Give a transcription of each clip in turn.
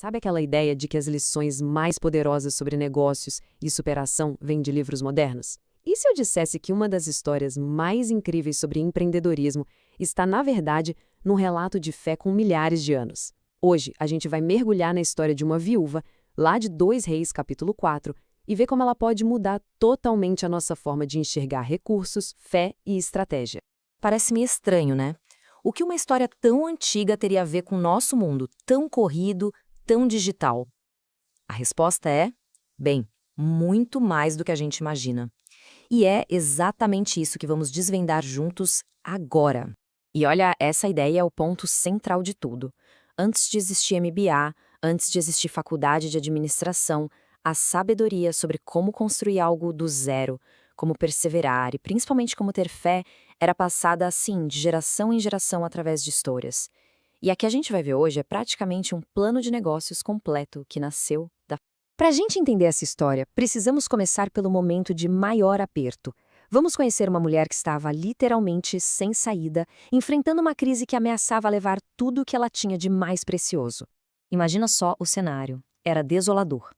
Sabe aquela ideia de que as lições mais poderosas sobre negócios e superação vêm de livros modernos? E se eu dissesse que uma das histórias mais incríveis sobre empreendedorismo está, na verdade, num relato de fé com milhares de anos? Hoje, a gente vai mergulhar na história de uma viúva, lá de 2 Reis, capítulo 4, e ver como ela pode mudar totalmente a nossa forma de enxergar recursos, fé e estratégia. Parece-me estranho, né? O que uma história tão antiga teria a ver com o nosso mundo, tão corrido, tão digital? A resposta é, bem, muito mais do que a gente imagina. E é exatamente isso que vamos desvendar juntos agora. E olha, essa ideia é o ponto central de tudo. Antes de existir MBA, antes de existir faculdade de administração, a sabedoria sobre como construir algo do zero, como perseverar e principalmente como ter fé, era passada assim, de geração em geração através de histórias. E a que a gente vai ver hoje é praticamente um plano de negócios completo que nasceu da. Para a gente entender essa história, precisamos começar pelo momento de maior aperto. Vamos conhecer uma mulher que estava literalmente sem saída, enfrentando uma crise que ameaçava levar tudo o que ela tinha de mais precioso. Imagina só o cenário. Era desolador.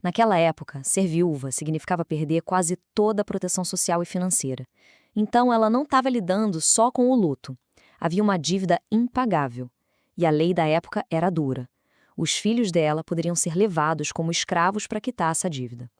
Naquela época, ser viúva significava perder quase toda a proteção social e financeira. Então, ela não estava lidando só com o luto. Havia uma dívida impagável. E a lei da época era dura. Os filhos dela poderiam ser levados como escravos para quitar essa dívida.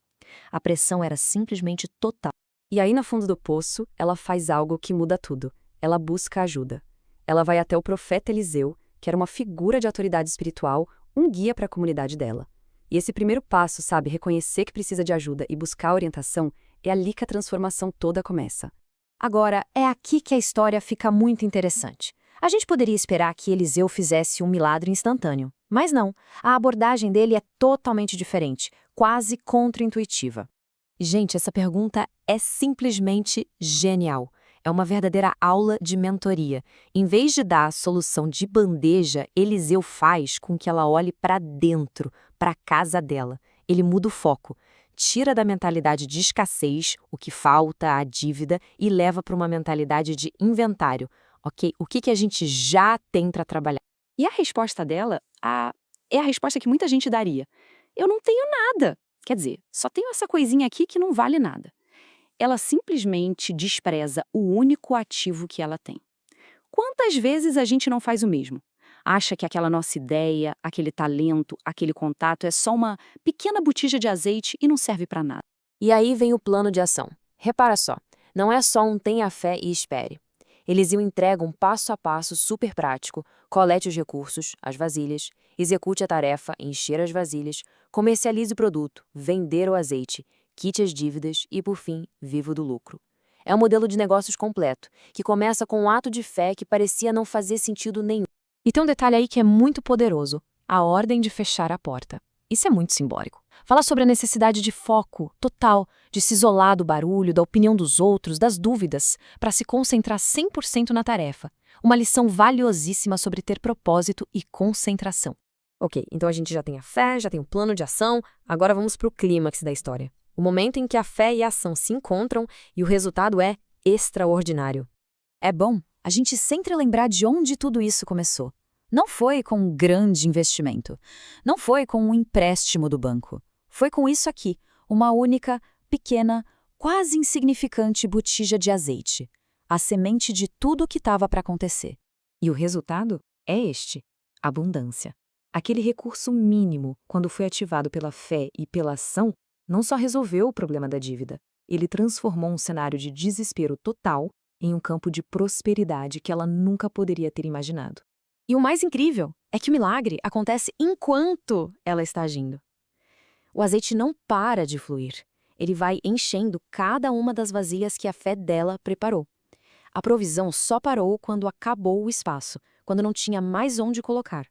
A pressão era simplesmente total. E aí, no fundo do poço, ela faz algo que muda tudo. Ela busca ajuda. Ela vai até o profeta Eliseu, que era uma figura de autoridade espiritual, um guia para a comunidade dela. E esse primeiro passo, sabe, reconhecer que precisa de ajuda e buscar orientação, é ali que a transformação toda começa. Agora, é aqui que a história fica muito interessante. A gente poderia esperar que Eliseu fizesse um milagre instantâneo, mas não. A abordagem dele é totalmente diferente, quase contra-intuitiva. Gente, essa pergunta é simplesmente genial. É uma verdadeira aula de mentoria. Em vez de dar a solução de bandeja, Eliseu faz com que ela olhe para dentro, para a casa dela. Ele muda o foco. Tira da mentalidade de escassez, o que falta, a dívida, e leva para uma mentalidade de inventário. Ok, o que a gente já tem para trabalhar? E a resposta dela é a resposta que muita gente daria. Eu não tenho nada. Quer dizer, só tenho essa coisinha aqui que não vale nada. Ela simplesmente despreza o único ativo que ela tem. Quantas vezes a gente não faz o mesmo? Acha que aquela nossa ideia, aquele talento, aquele contato é só uma pequena botija de azeite e não serve para nada. E aí vem o plano de ação. Repara só, não é só um tenha fé e espere. Eliseu entrega um passo a passo super prático, colete os recursos, as vasilhas, execute a tarefa, encher as vasilhas, comercialize o produto, vender o azeite, quite as dívidas e, por fim, viva do lucro. É um modelo de negócios completo, que começa com um ato de fé que parecia não fazer sentido nenhum. E tem um detalhe aí que é muito poderoso, a ordem de fechar a porta. Isso é muito simbólico. Fala sobre a necessidade de foco total, de se isolar do barulho, da opinião dos outros, das dúvidas, para se concentrar 100% na tarefa. Uma lição valiosíssima sobre ter propósito e concentração. Ok, então a gente já tem a fé, já tem o plano de ação, agora vamos para o clímax da história. O momento em que a fé e a ação se encontram e o resultado é extraordinário. É bom a gente sempre lembrar de onde tudo isso começou. Não foi com um grande investimento. Não foi com um empréstimo do banco. Foi com isso aqui, uma única, pequena, quase insignificante botija de azeite. A semente de tudo o que estava para acontecer. E o resultado é este: abundância. Aquele recurso mínimo, quando foi ativado pela fé e pela ação, não só resolveu o problema da dívida, ele transformou um cenário de desespero total em um campo de prosperidade que ela nunca poderia ter imaginado. E o mais incrível é que o milagre acontece enquanto ela está agindo. O azeite não para de fluir. Ele vai enchendo cada uma das vasilhas que a fé dela preparou. A provisão só parou quando acabou o espaço, quando não tinha mais onde colocar.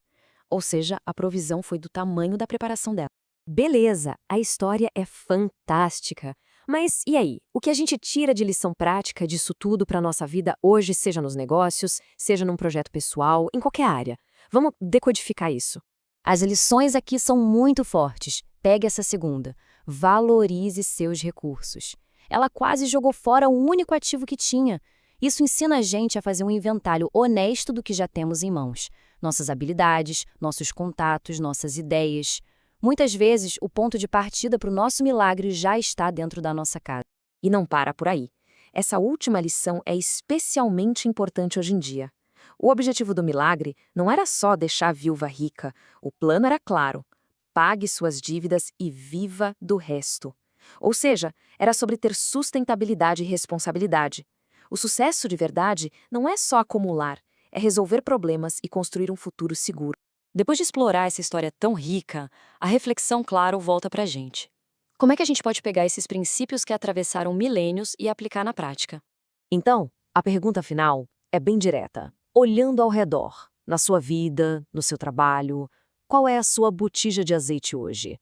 Ou seja, a provisão foi do tamanho da preparação dela. Beleza, a história é fantástica. Mas e aí? O que a gente tira de lição prática disso tudo para a nossa vida hoje, seja nos negócios, seja num projeto pessoal, em qualquer área? Vamos decodificar isso. As lições aqui são muito fortes. Pegue essa segunda. Valorize seus recursos. Ela quase jogou fora o único ativo que tinha. Isso ensina a gente a fazer um inventário honesto do que já temos em mãos. nossas habilidades, nossos contatos, nossas ideias. Muitas vezes, o ponto de partida para o nosso milagre já está dentro da nossa casa. E não para por aí. Essa última lição é especialmente importante hoje em dia. O objetivo do milagre não era só deixar a viúva rica, o plano era claro: pague suas dívidas e viva do resto. Ou seja, era sobre ter sustentabilidade e responsabilidade. O sucesso de verdade não é só acumular, é resolver problemas e construir um futuro seguro. Depois de explorar essa história tão rica, a reflexão, claro, volta para a gente. Como é que a gente pode pegar esses princípios que atravessaram milênios e aplicar na prática? Então, a pergunta final é bem direta. Olhando ao redor, na sua vida, no seu trabalho, qual é a sua botija de azeite hoje?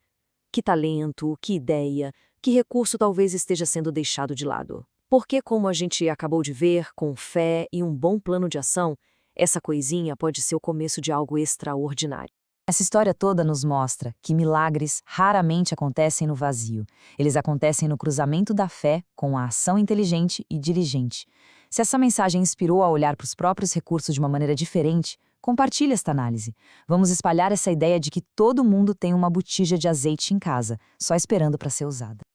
Que talento, que ideia, que recurso talvez esteja sendo deixado de lado? Porque, como a gente acabou de ver, com fé e um bom plano de ação, essa coisinha pode ser o começo de algo extraordinário. Essa história toda nos mostra que milagres raramente acontecem no vazio. Eles acontecem no cruzamento da fé com a ação inteligente e diligente. Se essa mensagem inspirou a olhar para os próprios recursos de uma maneira diferente, compartilhe esta análise. Vamos espalhar essa ideia de que todo mundo tem uma botija de azeite em casa, só esperando para ser usada.